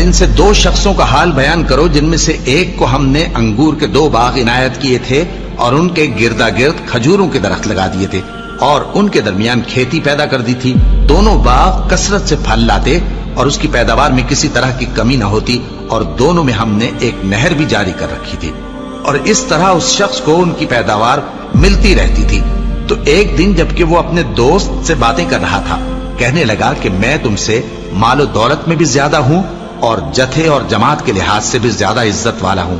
ان سے 2 شخصوں کا حال بیان کرو جن میں سے ایک کو ہم نے انگور کے 2 باغ عنایت کیے تھے اور ان کے گردا گرد کھجوروں کے درخت لگا دیے تھے اور ان کے درمیان کھیتی پیدا کر دی تھی. دونوں باغ کثرت سے پھل لاتے اور اس کی پیداوار میں کسی طرح کی کمی نہ ہوتی اور دونوں میں ہم نے ایک نہر بھی جاری کر رکھی تھی اور اس طرح اس شخص کو ان کی پیداوار ملتی رہتی تھی. تو ایک دن جبکہ وہ اپنے دوست سے باتیں کر رہا تھا کہنے لگا کہ میں تم سے مال و دولت میں بھی زیادہ ہوں اور جتھے اور جماعت کے لحاظ سے بھی زیادہ عزت والا ہوں،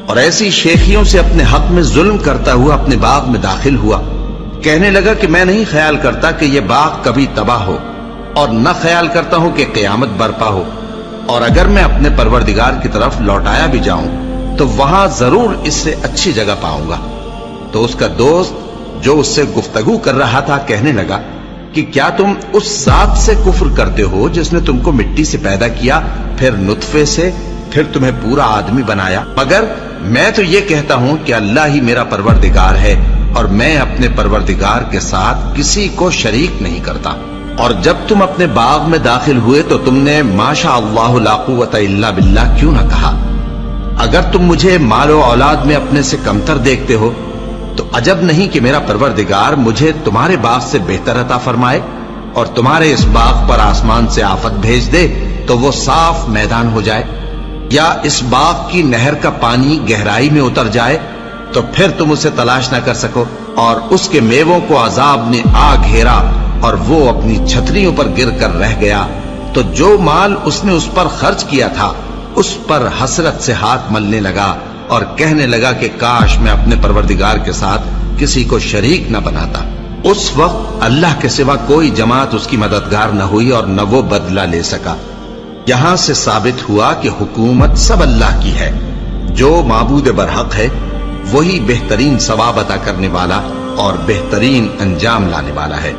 اور ایسی شیخیوں سے اپنے حق میں ظلم کرتا ہوا اپنے باغ میں داخل ہوا. کہنے لگا کہ میں نہیں خیال کرتا کہ یہ باغ کبھی تباہ ہو اور نہ خیال کرتا ہوں کہ قیامت برپا ہو، اور اگر میں اپنے پروردگار کی طرف لوٹایا بھی جاؤں تو وہاں ضرور اس سے اچھی جگہ پاؤں گا. تو اس کا دوست جو اس سے گفتگو کر رہا تھا کہنے لگا کہ کیا تم اس ذات سے کفر کرتے ہو جس نے تم کو مٹی سے پیدا کیا، پھر نطفے سے، پھر تمہیں پورا آدمی بنایا؟ مگر میں تو یہ کہتا ہوں کہ اللہ ہی میرا پروردگار ہے اور میں اپنے پروردگار کے ساتھ کسی کو شریک نہیں کرتا. اور جب تم اپنے باغ میں داخل ہوئے تو تم نے ماشاء اللہ لا قوت الا باللہ کیوں نہ کہا؟ اگر تم مجھے مال و اولاد میں اپنے سے کمتر دیکھتے ہو تو عجب نہیں کہ میرا پروردگار مجھے تمہارے باغ سے بہتر عطا فرمائے اور تمہارے اس باغ پر آسمان سے آفت بھیج دے تو وہ صاف میدان ہو جائے، یا اس باغ کی نہر کا پانی گہرائی میں اتر جائے تو پھر تم اسے تلاش نہ کر سکو، اور اس کے میووں کو عذاب نے آ گھیرا اور وہ اپنی چھتریوں پر گر کر رہ گیا، تو جو مال اس نے اس پر خرچ کیا تھا اس پر حسرت سے ہاتھ ملنے لگا اور کہنے لگا کہ کاش میں اپنے پروردگار کے ساتھ کسی کو شریک نہ بناتا. اس وقت اللہ کے سوا کوئی جماعت اس کی مددگار نہ ہوئی اور نہ وہ بدلہ لے سکا. یہاں سے ثابت ہوا کہ حکومت سب اللہ کی ہے، جو معبود برحق ہے وہی بہترین ثواب عطا کرنے والا اور بہترین انجام لانے والا ہے.